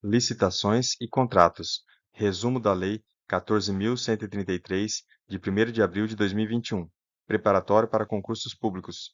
Licitações e contratos. Resumo da Lei 14.133, de 1º de abril de 2021. Preparatório para concursos públicos.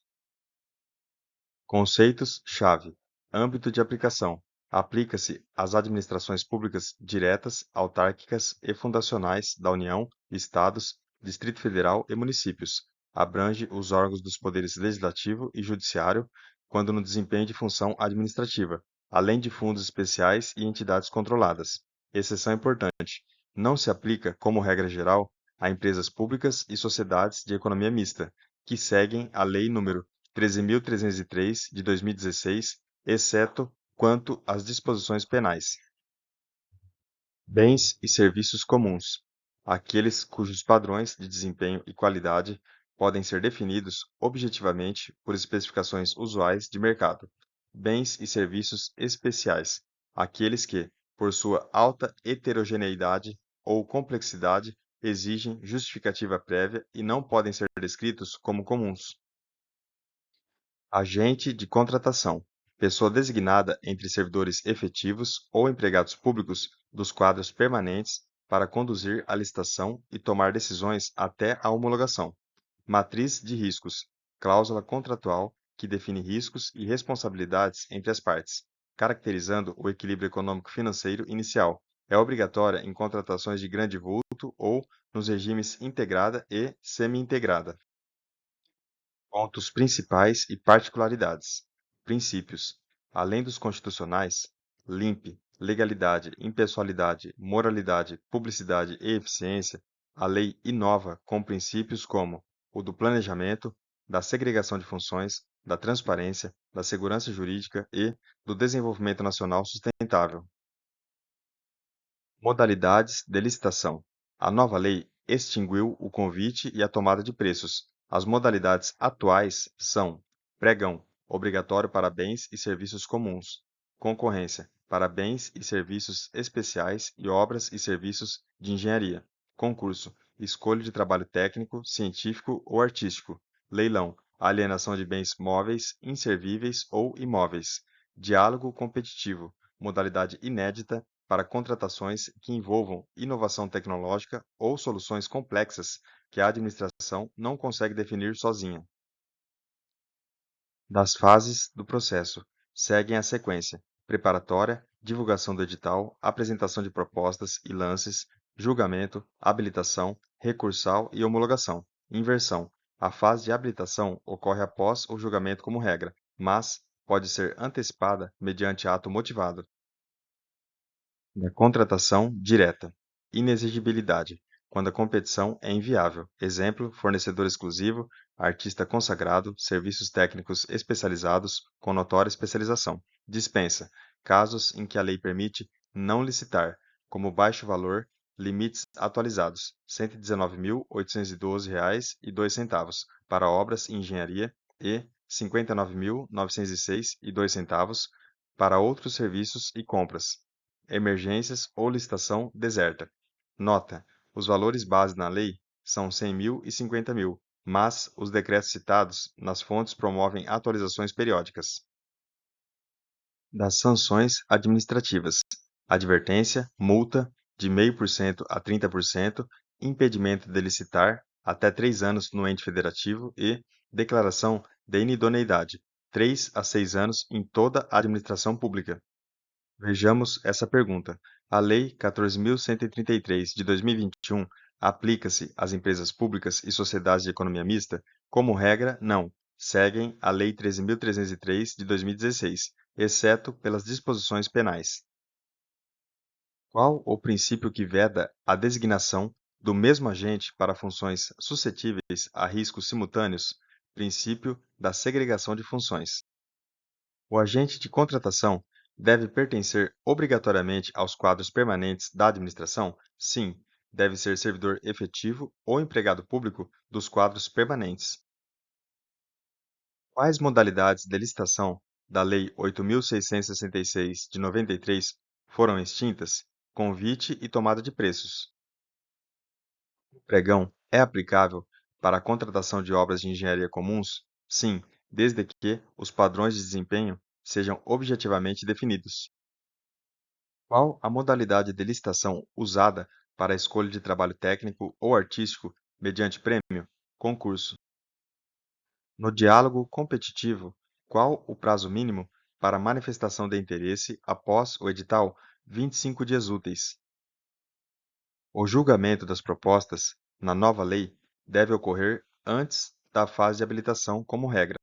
Conceitos-chave. Âmbito de aplicação. Aplica-se às administrações públicas diretas, autárquicas e fundacionais da União, Estados, Distrito Federal e municípios. Abrange os órgãos dos poderes legislativo e judiciário quando no desempenho de função administrativa, além de fundos especiais e entidades controladas. Exceção importante: não se aplica, como regra geral, a empresas públicas e sociedades de economia mista, que seguem a Lei nº 13.303, de 2016, exceto quanto às disposições penais. Bens e serviços comuns. Aqueles cujos padrões de desempenho e qualidade podem ser definidos objetivamente por especificações usuais de mercado. Bens e serviços especiais. Aqueles que, por sua alta heterogeneidade ou complexidade, exigem justificativa prévia e não podem ser descritos como comuns. Agente de contratação: pessoa designada entre servidores efetivos ou empregados públicos dos quadros permanentes para conduzir a licitação e tomar decisões até a homologação. Matriz de riscos: cláusula contratual que define riscos e responsabilidades entre as partes, caracterizando o equilíbrio econômico-financeiro inicial. É obrigatória em contratações de grande vulto ou nos regimes integrada e semi-integrada. Pontos principais e particularidades. Princípios. Além dos constitucionais, LIMP, legalidade, impessoalidade, moralidade, publicidade e eficiência, a lei inova com princípios como o do planejamento, da segregação de funções, da transparência, da segurança jurídica e do desenvolvimento nacional sustentável. Modalidades de licitação. A nova lei extinguiu o convite e a tomada de preços. As modalidades atuais são: pregão, obrigatório para bens e serviços comuns; concorrência, para bens e serviços especiais e obras e serviços de engenharia; concurso, escolha de trabalho técnico, científico ou artístico; leilão, alienação de bens móveis, inservíveis ou imóveis; diálogo competitivo, modalidade inédita para contratações que envolvam inovação tecnológica ou soluções complexas que a administração não consegue definir sozinha. Das fases do processo, seguem a sequência: preparatória, divulgação do edital, apresentação de propostas e lances, julgamento, habilitação, recursal e homologação. Inversão: a fase de habilitação ocorre após o julgamento como regra, mas pode ser antecipada mediante ato motivado. Da contratação direta. Inexigibilidade: quando a competição é inviável. Exemplo: fornecedor exclusivo, artista consagrado, serviços técnicos especializados com notória especialização. Dispensa: casos em que a lei permite não licitar, como baixo valor, limites atualizados: R$ 119.812,02 para obras e engenharia e R$ 59.906,02 para outros serviços e compras. Emergências ou licitação deserta. Nota: os valores base na lei são 100.000 e 50.000, mas os decretos citados nas fontes promovem atualizações periódicas. Das sanções administrativas: advertência, multa de 0,5% a 30%, impedimento de licitar até 3 anos no ente federativo e declaração de inidoneidade, 3 a 6 anos em toda a administração pública. Vejamos essa pergunta. A Lei 14.133, de 2021, aplica-se às empresas públicas e sociedades de economia mista? Como regra, não. Seguem a Lei 13.303, de 2016, exceto pelas disposições penais. Qual o princípio que veda a designação do mesmo agente para funções suscetíveis a riscos simultâneos? Princípio da segregação de funções. O agente de contratação deve pertencer obrigatoriamente aos quadros permanentes da administração? Sim, deve ser servidor efetivo ou empregado público dos quadros permanentes. Quais modalidades de licitação da Lei 8.666, de 93, foram extintas? Convite e tomada de preços. O pregão é aplicável para a contratação de obras de engenharia comuns? Sim, desde que os padrões de desempenho sejam objetivamente definidos. Qual a modalidade de licitação usada para a escolha de trabalho técnico ou artístico mediante prêmio? Concurso. No diálogo competitivo, qual o prazo mínimo para manifestação de interesse após o edital? 25 dias úteis. O julgamento das propostas na nova lei deve ocorrer antes da fase de habilitação, como regra.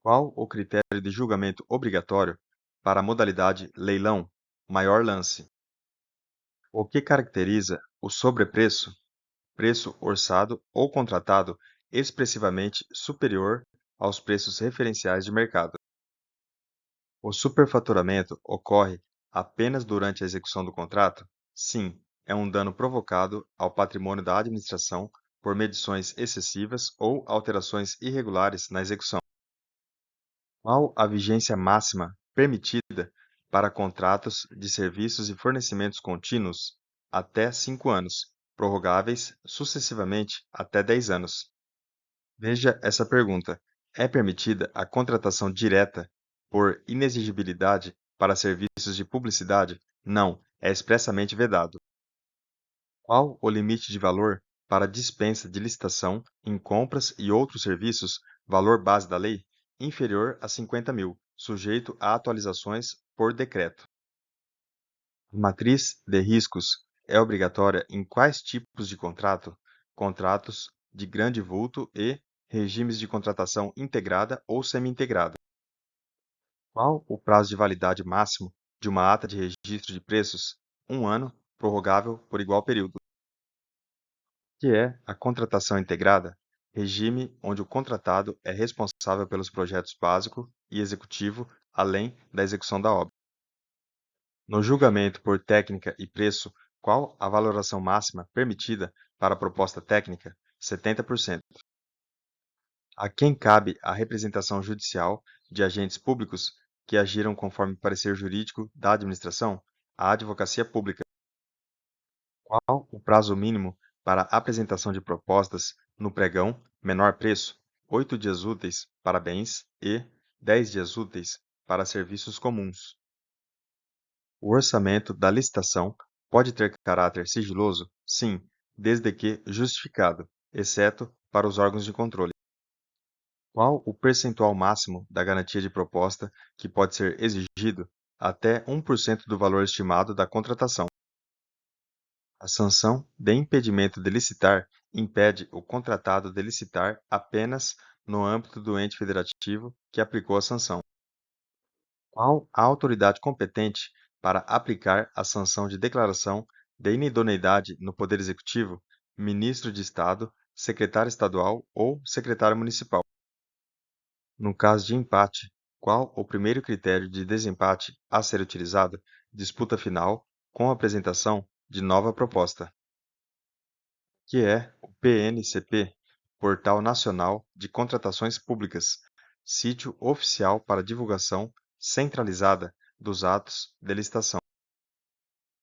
Qual o critério de julgamento obrigatório para a modalidade leilão, maior lance? O que caracteriza o sobrepreço, preço orçado ou contratado expressivamente superior aos preços referenciais de mercado? O superfaturamento ocorre apenas durante a execução do contrato? Sim, é um dano provocado ao patrimônio da administração por medições excessivas ou alterações irregulares na execução. Qual a vigência máxima permitida para contratos de serviços e fornecimentos contínuos? Até 5 anos, prorrogáveis sucessivamente até 10 anos. Veja essa pergunta: é permitida a contratação direta por inexigibilidade para serviços de publicidade? Não, é expressamente vedado. Qual o limite de valor para dispensa de licitação em compras e outros serviços, valor base da lei, inferior a 50.000, sujeito a atualizações por decreto? A matriz de riscos é obrigatória em quais tipos de contrato? Contratos de grande vulto e regimes de contratação integrada ou semi-integrada. Qual o prazo de validade máximo de uma ata de registro de preços? 1 ano, prorrogável por igual período. Que é a contratação integrada? Regime onde o contratado é responsável pelos projetos básico e executivo, além da execução da obra. No julgamento por técnica e preço, qual a valoração máxima permitida para a proposta técnica? 70%. A quem cabe a representação judicial de agentes públicos que agiram conforme parecer jurídico da administração? A Advocacia Pública. Qual o prazo mínimo para a apresentação de propostas no pregão menor preço? 8 dias úteis para bens e 10 dias úteis para serviços comuns. O orçamento da licitação pode ter caráter sigiloso? Sim, desde que justificado, exceto para os órgãos de controle. Qual o percentual máximo da garantia de proposta que pode ser exigido? Até 1% do valor estimado da contratação. A sanção de impedimento de licitar impede o contratado de licitar apenas no âmbito do ente federativo que aplicou a sanção. Qual a autoridade competente para aplicar a sanção de declaração de inidoneidade no Poder Executivo? Ministro de Estado, secretário estadual ou secretário municipal. No caso de empate, qual o primeiro critério de desempate a ser utilizado? Disputa final com a apresentação de nova proposta. Que é o PNCP, Portal Nacional de Contratações Públicas, sítio oficial para divulgação centralizada dos atos de licitação.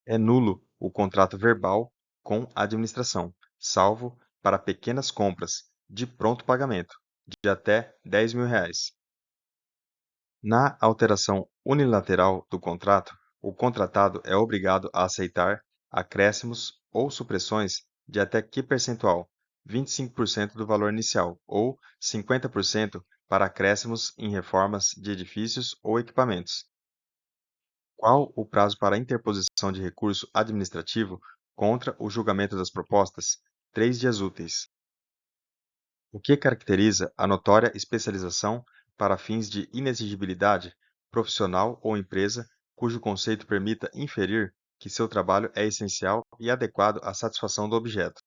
É nulo o contrato verbal com a administração, salvo para pequenas compras de pronto pagamento, de até R$ 10.000. Na alteração unilateral do contrato, o contratado é obrigado a aceitar acréscimos ou supressões de até que percentual? 25% do valor inicial ou 50% para acréscimos em reformas de edifícios ou equipamentos. Qual o prazo para interposição de recurso administrativo contra o julgamento das propostas? 3 dias úteis. O que caracteriza a notória especialização para fins de inexigibilidade profissional ou empresa cujo conceito permita inferir que seu trabalho é essencial e adequado à satisfação do objeto?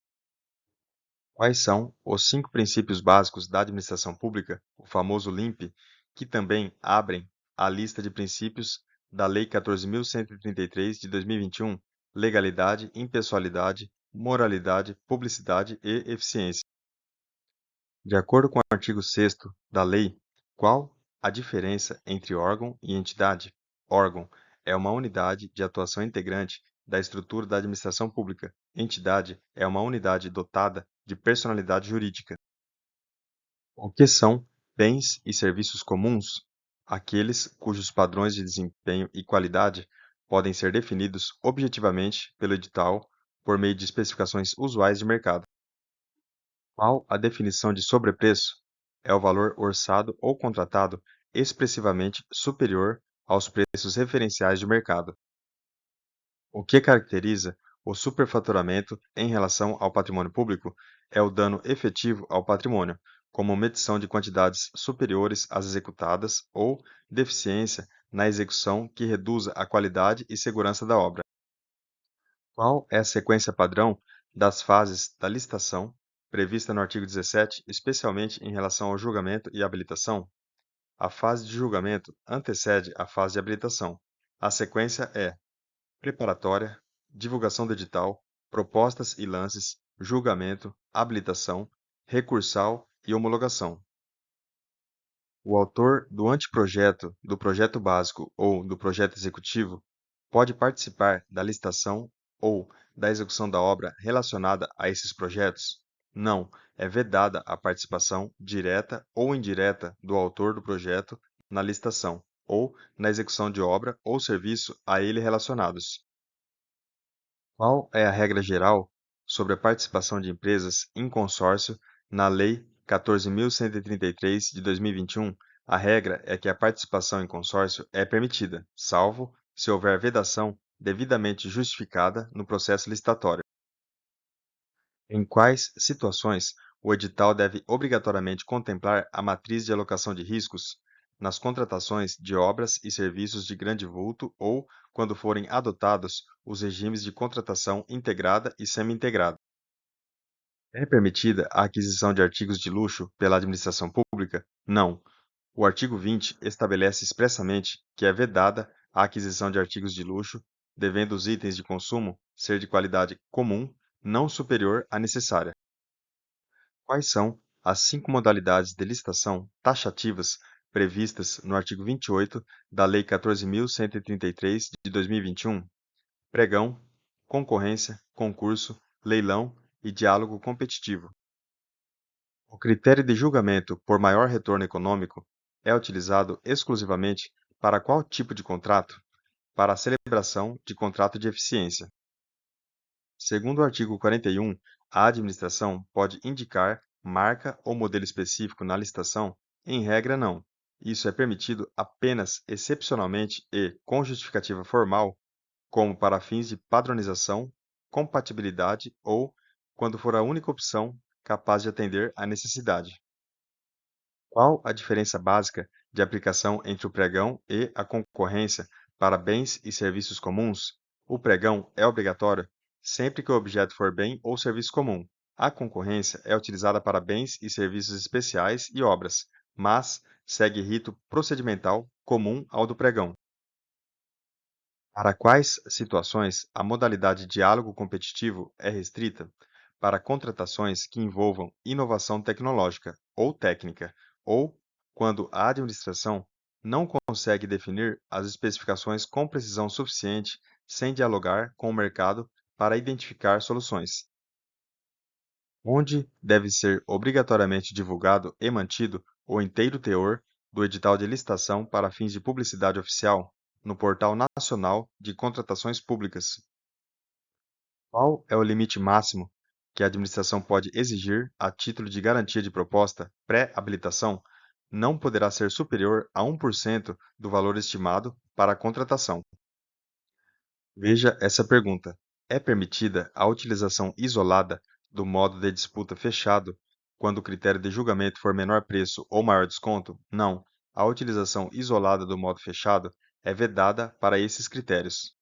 Quais são os 5 princípios básicos da administração pública, o famoso LIMP, que também abrem a lista de princípios da Lei 14.133 de 2021, legalidade, impessoalidade, moralidade, publicidade e eficiência? De acordo com o artigo 6º da lei, qual a diferença entre órgão e entidade? Órgão é uma unidade de atuação integrante da estrutura da administração pública. Entidade é uma unidade dotada de personalidade jurídica. O que são bens e serviços comuns? Aqueles cujos padrões de desempenho e qualidade podem ser definidos objetivamente pelo edital por meio de especificações usuais de mercado. Qual a definição de sobrepreço? É o valor orçado ou contratado expressivamente superior aos preços referenciais de mercado. O que caracteriza o superfaturamento em relação ao patrimônio público é o dano efetivo ao patrimônio, como medição de quantidades superiores às executadas ou deficiência na execução que reduza a qualidade e segurança da obra. Qual é a sequência padrão das fases da licitação prevista no artigo 17, especialmente em relação ao julgamento e habilitação? A fase de julgamento antecede a fase de habilitação. A sequência é preparatória, divulgação do edital, propostas e lances, julgamento, habilitação, recursal e homologação. O autor do anteprojeto, do projeto básico ou do projeto executivo pode participar da licitação ou da execução da obra relacionada a esses projetos? Não, é vedada a participação direta ou indireta do autor do projeto na licitação ou na execução de obra ou serviço a ele relacionados. Qual é a regra geral sobre a participação de empresas em consórcio na Lei 14.133 de 2021? A regra é que a participação em consórcio é permitida, salvo se houver vedação devidamente justificada no processo licitatório. Em quais situações o edital deve obrigatoriamente contemplar a matriz de alocação de riscos? Nas contratações de obras e serviços de grande vulto ou quando forem adotados os regimes de contratação integrada e semi-integrada. É permitida a aquisição de artigos de luxo pela administração pública? Não. O artigo 20 estabelece expressamente que é vedada a aquisição de artigos de luxo, devendo os itens de consumo ser de qualidade comum, não superior à necessária. Quais são as 5 modalidades de licitação taxativas previstas no artigo 28 da Lei 14.133 de 2021? Pregão, concorrência, concurso, leilão e diálogo competitivo. O critério de julgamento por maior retorno econômico é utilizado exclusivamente para qual tipo de contrato? Para a celebração de contrato de eficiência. Segundo o artigo 41, a administração pode indicar marca ou modelo específico na licitação? Em regra, não. Isso é permitido apenas excepcionalmente e com justificativa formal, como para fins de padronização, compatibilidade ou quando for a única opção capaz de atender à necessidade. Qual a diferença básica de aplicação entre o pregão e a concorrência para bens e serviços comuns? O pregão é obrigatório sempre que o objeto for bem ou serviço comum. A concorrência é utilizada para bens e serviços especiais e obras, mas segue rito procedimental comum ao do pregão. Para quais situações a modalidade diálogo competitivo é restrita? Para contratações que envolvam inovação tecnológica ou técnica, ou quando a administração não consegue definir as especificações com precisão suficiente sem dialogar com o mercado para identificar soluções. Onde deve ser obrigatoriamente divulgado e mantido o inteiro teor do edital de licitação para fins de publicidade oficial no Portal Nacional de Contratações Públicas. Qual é o limite máximo que a administração pode exigir a título de garantia de proposta pré-habilitação? Não poderá ser superior a 1% do valor estimado para a contratação. Veja essa pergunta: é permitida a utilização isolada do modo de disputa fechado quando o critério de julgamento for menor preço ou maior desconto? Não. A utilização isolada do modo fechado é vedada para esses critérios.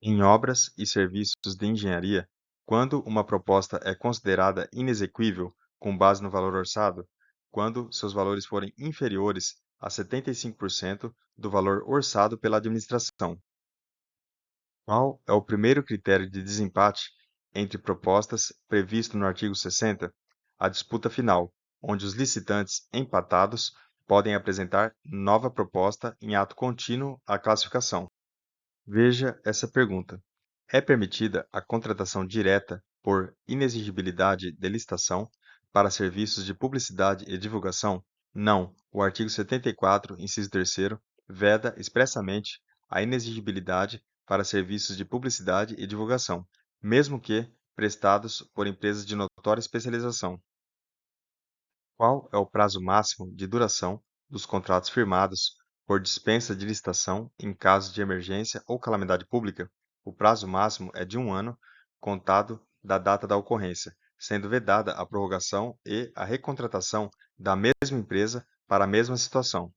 Em obras e serviços de engenharia, quando uma proposta é considerada inexequível com base no valor orçado, quando seus valores forem inferiores a 75% do valor orçado pela administração. Qual é o primeiro critério de desempate entre propostas previsto no artigo 60? A disputa final, onde os licitantes empatados podem apresentar nova proposta em ato contínuo à classificação. Veja essa pergunta: é permitida a contratação direta por inexigibilidade de licitação para serviços de publicidade e divulgação? Não. O artigo 74, inciso 3º, veda expressamente a inexigibilidade para serviços de publicidade e divulgação, mesmo que prestados por empresas de notória especialização. Qual é o prazo máximo de duração dos contratos firmados por dispensa de licitação em caso de emergência ou calamidade pública? O prazo máximo é de 1 ano, contado da data da ocorrência, sendo vedada a prorrogação e a recontratação da mesma empresa para a mesma situação.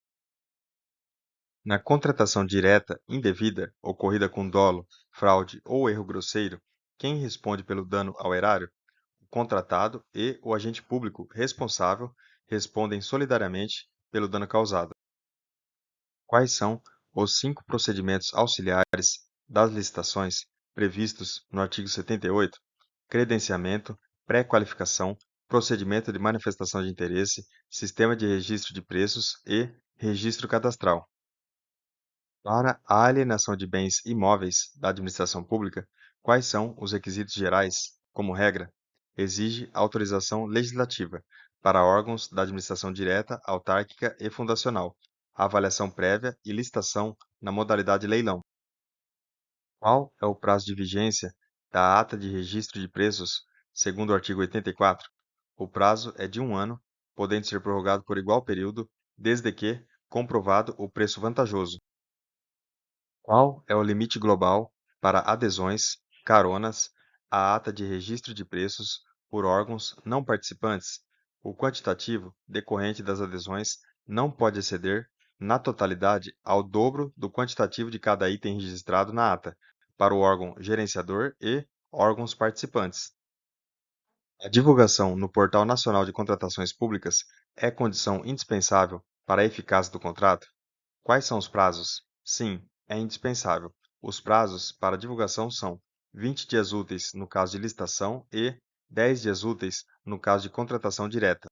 Na contratação direta indevida, ocorrida com dolo, fraude ou erro grosseiro, quem responde pelo dano ao erário? O contratado e o agente público responsável respondem solidariamente pelo dano causado. Quais são os 5 procedimentos auxiliares das licitações previstos no artigo 78? Credenciamento, pré-qualificação, procedimento de manifestação de interesse, sistema de registro de preços e registro cadastral. Para a alienação de bens imóveis da administração pública, quais são os requisitos gerais? Como regra, exige autorização legislativa para órgãos da administração direta, autárquica e fundacional, avaliação prévia e licitação na modalidade leilão. Qual é o prazo de vigência da ata de registro de preços, segundo o artigo 84? O prazo é de 1 ano, podendo ser prorrogado por igual período, desde que comprovado o preço vantajoso. Qual é o limite global para adesões, caronas, à ata de registro de preços por órgãos não participantes? O quantitativo decorrente das adesões não pode exceder, na totalidade, ao dobro do quantitativo de cada item registrado na ata, para o órgão gerenciador e órgãos participantes. A divulgação no Portal Nacional de Contratações Públicas é condição indispensável para a eficácia do contrato? Quais são os prazos? Sim, é indispensável. Os prazos para divulgação são 20 dias úteis no caso de licitação e 10 dias úteis no caso de contratação direta.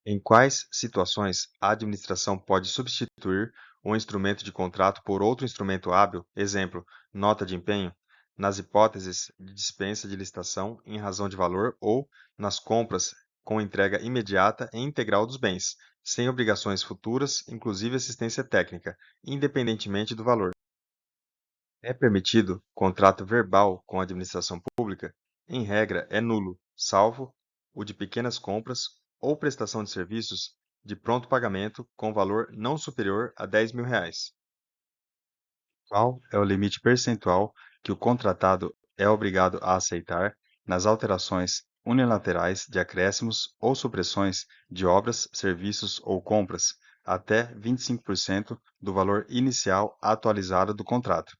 Em quais situações a administração pode substituir um instrumento de contrato por outro instrumento hábil, exemplo, nota de empenho, nas hipóteses de dispensa de licitação em razão de valor ou nas compras com entrega imediata e integral dos bens, sem obrigações futuras, inclusive assistência técnica, independentemente do valor? É permitido contrato verbal com a administração pública? Em regra, é nulo, salvo o de pequenas compras ou prestação de serviços de pronto pagamento com valor não superior a R$ 10.000. Qual é o limite percentual que o contratado é obrigado a aceitar nas alterações unilaterais de acréscimos ou supressões de obras, serviços ou compras, até 25% do valor inicial atualizado do contrato?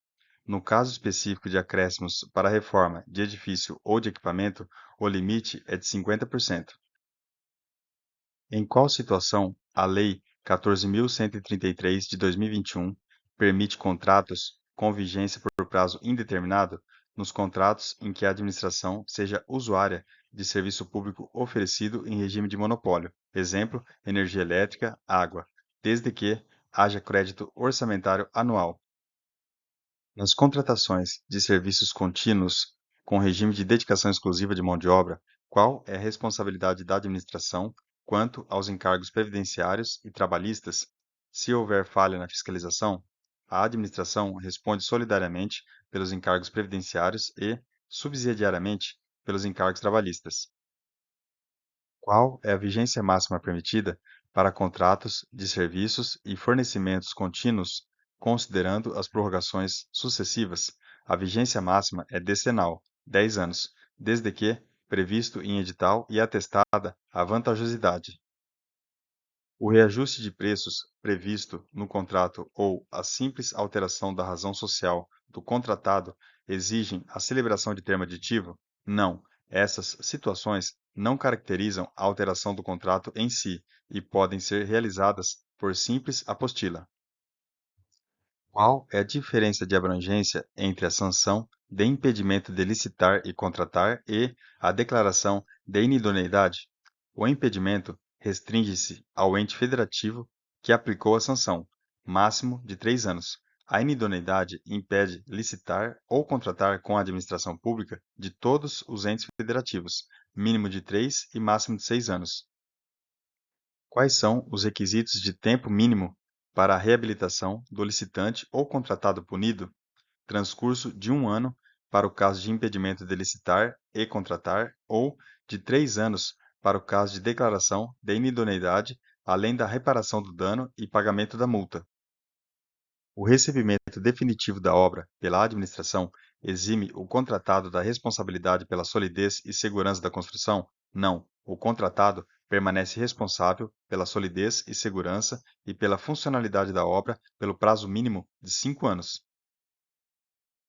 No caso específico de acréscimos para reforma de edifício ou de equipamento, o limite é de 50%. Em qual situação a Lei 14.133 de 2021 permite contratos com vigência por prazo indeterminado nos contratos em que a administração seja usuária de serviço público oferecido em regime de monopólio, exemplo, energia elétrica, água, desde que haja crédito orçamentário anual? Nas contratações de serviços contínuos com regime de dedicação exclusiva de mão de obra, qual é a responsabilidade da administração quanto aos encargos previdenciários e trabalhistas? Se houver falha na fiscalização, a administração responde solidariamente pelos encargos previdenciários e, subsidiariamente, pelos encargos trabalhistas. Qual é a vigência máxima permitida para contratos de serviços e fornecimentos contínuos, considerando as prorrogações sucessivas? A vigência máxima é decenal, 10 anos, desde que previsto em edital e atestada a vantajosidade. O reajuste de preços previsto no contrato ou a simples alteração da razão social do contratado exigem a celebração de termo aditivo? Não. Essas situações não caracterizam a alteração do contrato em si e podem ser realizadas por simples apostila. Qual é a diferença de abrangência entre a sanção de impedimento de licitar e contratar e a declaração de inidoneidade? O impedimento restringe-se ao ente federativo que aplicou a sanção, máximo de 3 anos. A inidoneidade impede licitar ou contratar com a administração pública de todos os entes federativos, mínimo de 3 e máximo de 6 anos. Quais são os requisitos de tempo mínimo para a reabilitação do licitante ou contratado punido, transcurso de 1 ano para o caso de impedimento de licitar e contratar, ou de 3 anos para o caso de declaração de inidoneidade, além da reparação do dano e pagamento da multa. O recebimento definitivo da obra pela administração exime o contratado da responsabilidade pela solidez e segurança da construção? Não. O contratado permanece responsável pela solidez e segurança e pela funcionalidade da obra pelo prazo mínimo de 5 anos.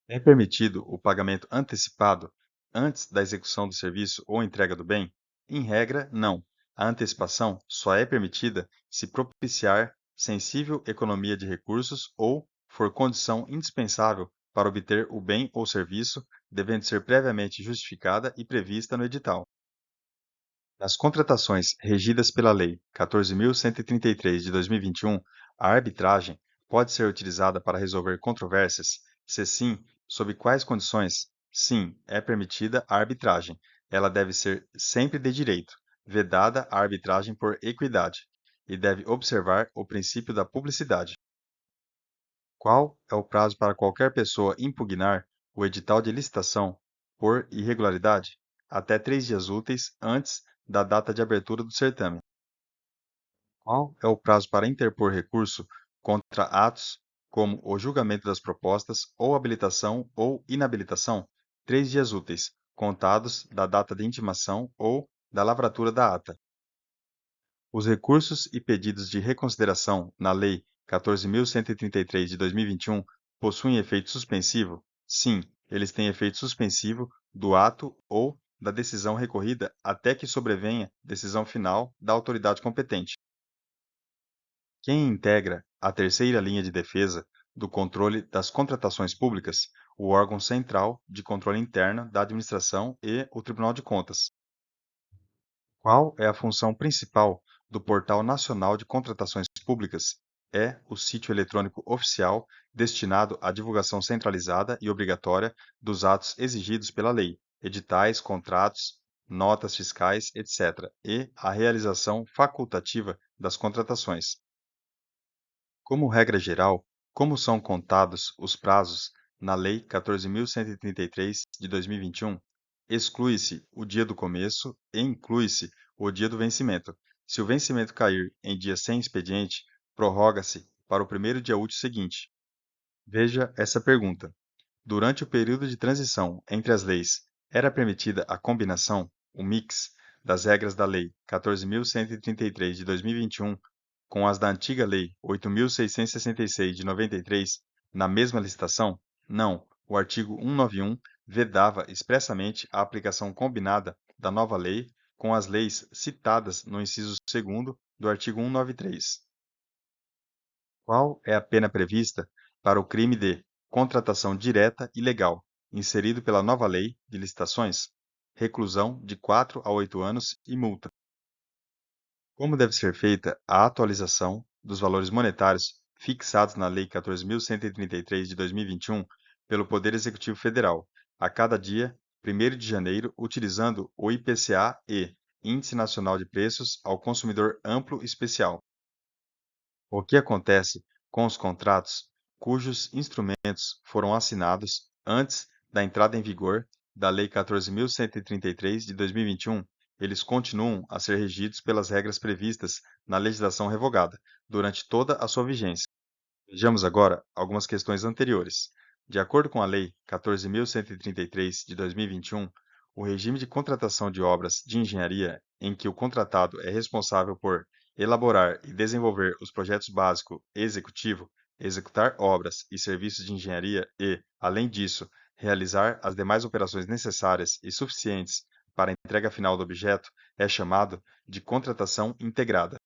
É permitido o pagamento antecipado antes da execução do serviço ou entrega do bem? Em regra, não. A antecipação só é permitida se propiciar sensível economia de recursos ou for condição indispensável para obter o bem ou serviço, devendo ser previamente justificada e prevista no edital. Nas contratações regidas pela Lei 14.133 de 2021, a arbitragem pode ser utilizada para resolver controvérsias? Se sim, sob quais condições? Sim, é permitida a arbitragem. Ela deve ser sempre de direito, vedada a arbitragem por equidade, e deve observar o princípio da publicidade. Qual é o prazo para qualquer pessoa impugnar o edital de licitação por irregularidade? Até 3 dias úteis antes da data de abertura do certame. Qual é o prazo para interpor recurso contra atos como o julgamento das propostas ou habilitação ou inabilitação? 3 dias úteis, contados da data de intimação ou da lavratura da ata. Os recursos e pedidos de reconsideração na Lei 14.133 de 2021 possuem efeito suspensivo? Sim, eles têm efeito suspensivo do ato ou da decisão recorrida até que sobrevenha decisão final da autoridade competente. Quem integra a terceira linha de defesa do controle das contratações públicas? O órgão central de controle interno da administração e o Tribunal de Contas. Qual é a função principal do Portal Nacional de Contratações Públicas? É o sítio eletrônico oficial destinado à divulgação centralizada e obrigatória dos atos exigidos pela lei, editais, contratos, notas fiscais, etc., e a realização facultativa das contratações. Como regra geral, como são contados os prazos na Lei 14.133 de 2021? Exclui-se o dia do começo e inclui-se o dia do vencimento. Se o vencimento cair em dia sem expediente, prorroga-se para o primeiro dia útil seguinte. Veja essa pergunta. Durante o período de transição entre as leis, era permitida a combinação, o mix, das regras da Lei 14.133 de 2021 com as da antiga Lei 8.666 de 93 na mesma licitação? Não. O artigo 191 vedava expressamente a aplicação combinada da nova lei com as leis citadas no inciso 2º do artigo 193. Qual é a pena prevista para o crime de contratação direta ilegal, inserido pela nova Lei de Licitações? Reclusão de 4 a 8 anos e multa. Como deve ser feita a atualização dos valores monetários fixados na Lei 14.133 de 2021 pelo Poder Executivo Federal, a cada dia 1º de janeiro, utilizando o IPCA e Índice Nacional de Preços ao Consumidor Amplo Especial? O que acontece com os contratos cujos instrumentos foram assinados antes da entrada em vigor da Lei 14.133 de 2021? Eles continuam a ser regidos pelas regras previstas na legislação revogada durante toda a sua vigência. Vejamos agora algumas questões anteriores. De acordo com a Lei 14.133 de 2021, o regime de contratação de obras de engenharia em que o contratado é responsável por elaborar e desenvolver os projetos básico e executivo, executar obras e serviços de engenharia e, além disso, realizar as demais operações necessárias e suficientes para a entrega final do objeto, é chamado de contratação integrada.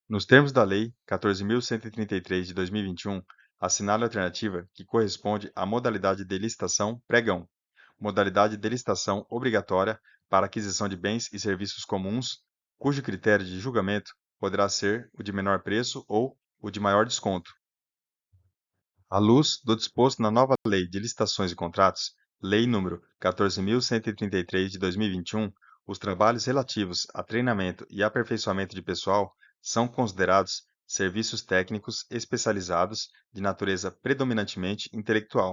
Nos termos da Lei 14.133 de 2021, assinale a alternativa que corresponde à modalidade de licitação pregão, modalidade de licitação obrigatória para aquisição de bens e serviços comuns, cujo critério de julgamento poderá ser o de menor preço ou o de maior desconto. À luz do disposto na nova Lei de Licitações e Contratos, Lei nº 14.133 de 2021, os trabalhos relativos a treinamento e aperfeiçoamento de pessoal são considerados serviços técnicos especializados de natureza predominantemente intelectual.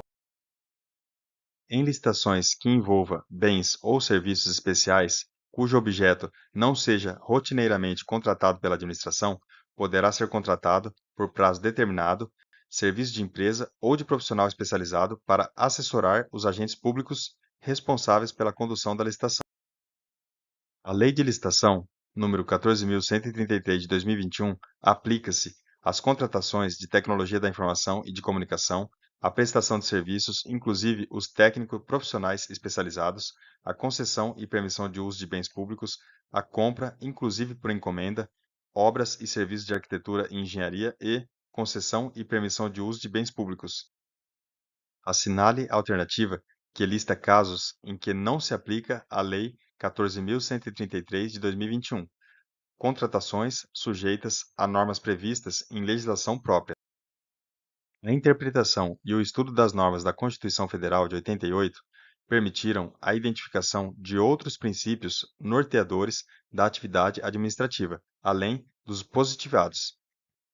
Em licitações que envolva bens ou serviços especiais, cujo objeto não seja rotineiramente contratado pela administração, poderá ser contratado, por prazo determinado, serviço de empresa ou de profissional especializado para assessorar os agentes públicos responsáveis pela condução da licitação. A Lei de Licitação, número 14.133 de 2021, aplica-se às contratações de tecnologia da informação e de comunicação, à prestação de serviços, inclusive os técnicos profissionais especializados, à concessão e permissão de uso de bens públicos, à compra, inclusive por encomenda, obras e serviços de arquitetura e engenharia e concessão e permissão de uso de bens públicos. Assinale a alternativa que lista casos em que não se aplica a Lei 14.133 de 2021, contratações sujeitas a normas previstas em legislação própria. A interpretação e o estudo das normas da Constituição Federal de 88 permitiram a identificação de outros princípios norteadores da atividade administrativa, além dos positivados.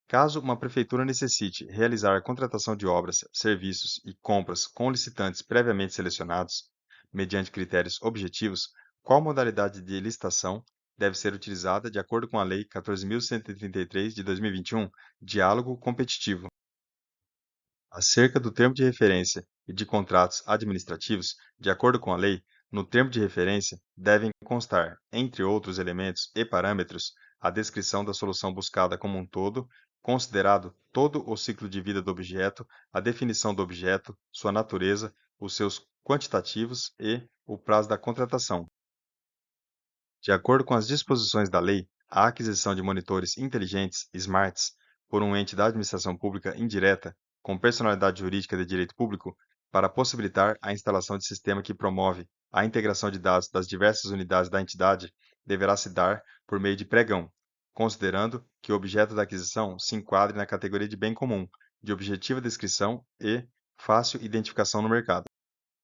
Caso uma prefeitura necessite realizar a contratação de obras, serviços e compras com licitantes previamente selecionados, mediante critérios objetivos, qual modalidade de licitação deve ser utilizada de acordo com a Lei 14.133 de 2021, Diálogo Competitivo. Acerca do termo de referência e de contratos administrativos, de acordo com a lei, no termo de referência devem constar, entre outros elementos e parâmetros, a descrição da solução buscada como um todo, considerado todo o ciclo de vida do objeto, a definição do objeto, sua natureza, os seus quantitativos e o prazo da contratação. De acordo com as disposições da lei, a aquisição de monitores inteligentes, smarts, por um ente da administração pública indireta, com personalidade jurídica de direito público, para possibilitar a instalação de sistema que promove a integração de dados das diversas unidades da entidade, deverá se dar por meio de pregão, considerando que o objeto da aquisição se enquadre na categoria de bem comum, de objetiva descrição e fácil identificação no mercado.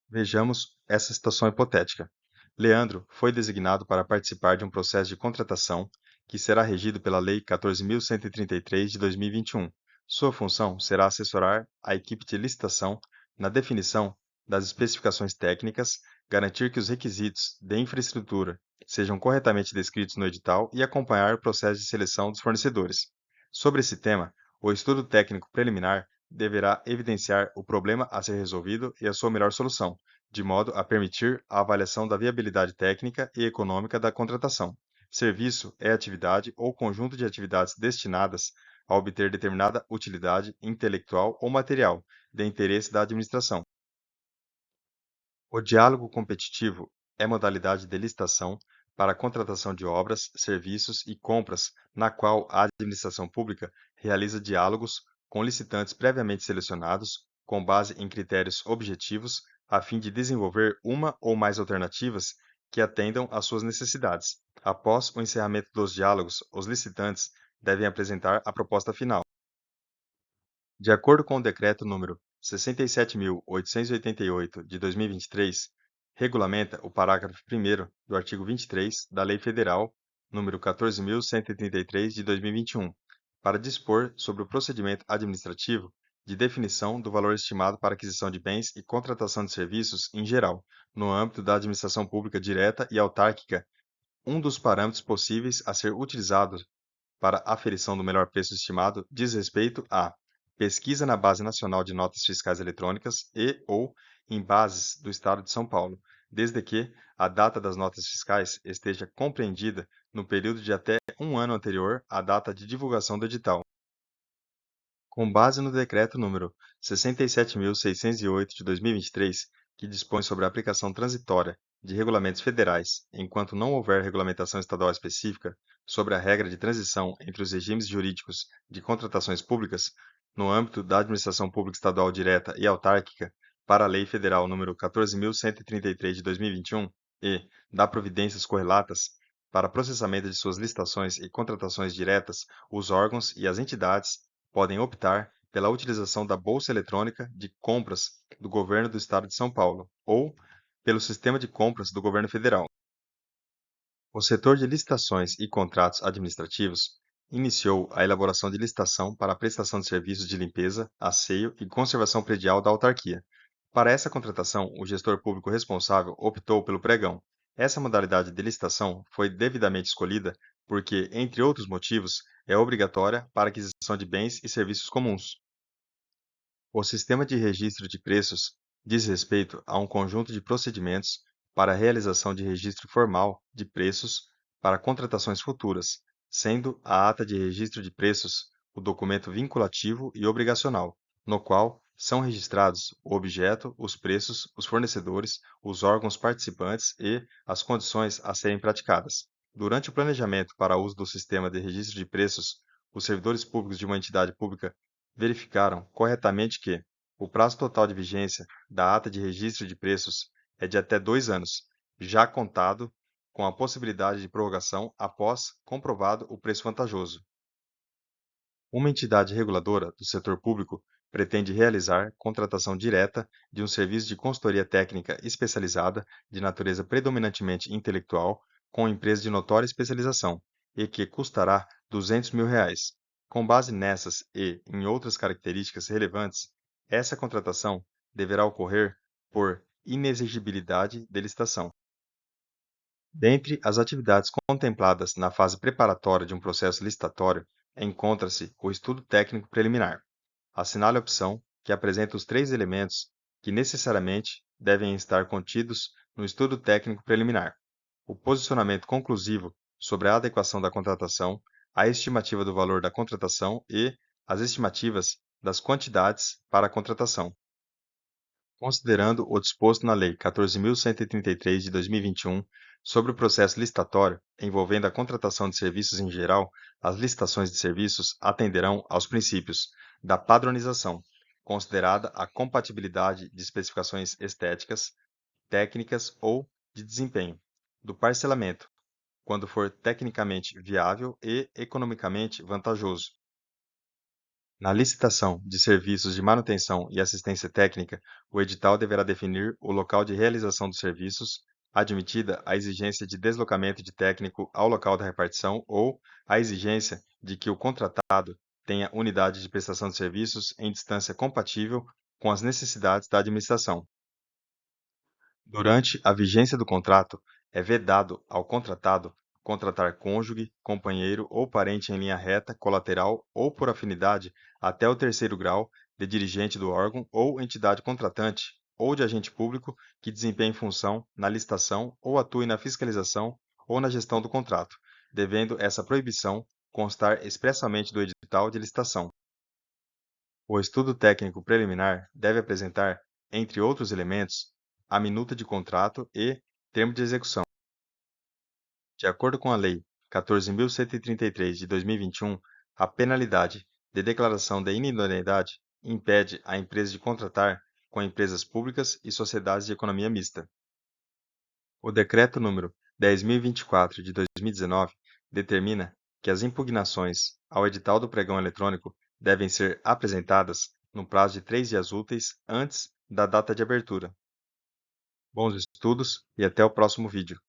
Vejamos essa situação hipotética. Leandro foi designado para participar de um processo de contratação que será regido pela Lei 14.133 de 2021. Sua função será assessorar a equipe de licitação na definição das especificações técnicas, garantir que os requisitos de infraestrutura sejam corretamente descritos no edital e acompanhar o processo de seleção dos fornecedores. Sobre esse tema, o estudo técnico preliminar deverá evidenciar o problema a ser resolvido e a sua melhor solução, de modo a permitir a avaliação da viabilidade técnica e econômica da contratação. Serviço é atividade ou conjunto de atividades destinadas a obter determinada utilidade intelectual ou material, de interesse da administração. O diálogo competitivo é modalidade de licitação para a contratação de obras, serviços e compras, na qual a administração pública realiza diálogos com licitantes previamente selecionados, com base em critérios objetivos, a fim de desenvolver uma ou mais alternativas que atendam às suas necessidades. Após o encerramento dos diálogos, os licitantes devem apresentar a proposta final. De acordo com o Decreto número 67.888 de 2023, regulamenta o parágrafo 1º do artigo 23 da Lei Federal número 14.133 de 2021, para dispor sobre o procedimento administrativo de definição do valor estimado para aquisição de bens e contratação de serviços em geral, no âmbito da administração pública direta e autárquica. Um dos parâmetros possíveis a ser utilizado para aferição do melhor preço estimado diz respeito a pesquisa na Base Nacional de Notas Fiscais Eletrônicas e/ou em bases do Estado de São Paulo, desde que a data das notas fiscais esteja compreendida no período de até um ano anterior à data de divulgação do edital. Com base no Decreto número 67.608 de 2023, que dispõe sobre a aplicação transitória de regulamentos federais, enquanto não houver regulamentação estadual específica sobre a regra de transição entre os regimes jurídicos de contratações públicas, no âmbito da administração pública estadual direta e autárquica, para a Lei Federal número 14.133 de 2021 e da providências correlatas, para processamento de suas licitações e contratações diretas, os órgãos e as entidades podem optar pela utilização da Bolsa Eletrônica de Compras do Governo do Estado de São Paulo ou pelo Sistema de Compras do Governo Federal. O setor de licitações e contratos administrativos iniciou a elaboração de licitação para a prestação de serviços de limpeza, asseio e conservação predial da autarquia. Para essa contratação, o gestor público responsável optou pelo pregão. Essa modalidade de licitação foi devidamente escolhida porque, entre outros motivos, é obrigatória para a aquisição de bens e serviços comuns. O sistema de registro de preços diz respeito a um conjunto de procedimentos para a realização de registro formal de preços para contratações futuras, sendo a ata de registro de preços o documento vinculativo e obrigacional, no qual são registrados o objeto, os preços, os fornecedores, os órgãos participantes e as condições a serem praticadas. Durante o planejamento para uso do sistema de registro de preços, os servidores públicos de uma entidade pública verificaram corretamente que o prazo total de vigência da ata de registro de preços é de até 2 anos, já contado com a possibilidade de prorrogação após comprovado o preço vantajoso. Uma entidade reguladora do setor público pretende realizar contratação direta de um serviço de consultoria técnica especializada de natureza predominantemente intelectual com empresa de notória especialização e que custará R$ 200.000. Com base nessas e em outras características relevantes, essa contratação deverá ocorrer por inexigibilidade de licitação. Dentre as atividades contempladas na fase preparatória de um processo licitatório, encontra-se o estudo técnico preliminar. Assinale a opção que apresenta os três elementos que necessariamente devem estar contidos no estudo técnico preliminar: o posicionamento conclusivo sobre a adequação da contratação, a estimativa do valor da contratação e as estimativas das quantidades para a contratação. Considerando o disposto na Lei 14.133 de 2021 sobre o processo licitatório envolvendo a contratação de serviços em geral, as licitações de serviços atenderão aos princípios da padronização, considerada a compatibilidade de especificações estéticas, técnicas ou de desempenho, do parcelamento, quando for tecnicamente viável e economicamente vantajoso. Na licitação de serviços de manutenção e assistência técnica, o edital deverá definir o local de realização dos serviços, admitida a exigência de deslocamento de técnico ao local da repartição ou a exigência de que o contratado tenha unidade de prestação de serviços em distância compatível com as necessidades da administração. Durante a vigência do contrato, é vedado ao contratado contratar cônjuge, companheiro ou parente em linha reta, colateral ou por afinidade até o terceiro grau de dirigente do órgão ou entidade contratante ou de agente público que desempenhe função na licitação ou atue na fiscalização ou na gestão do contrato, devendo essa proibição constar expressamente do edital de licitação. O estudo técnico preliminar deve apresentar, entre outros elementos, a minuta de contrato e termo de execução. De acordo com a Lei 14.133 de 2021, a penalidade de declaração de inidoneidade impede a empresa de contratar com empresas públicas e sociedades de economia mista. O Decreto número 10.024 de 2019 determina que as impugnações ao edital do pregão eletrônico devem ser apresentadas no prazo de 3 dias úteis antes da data de abertura. Bons estudos e até o próximo vídeo.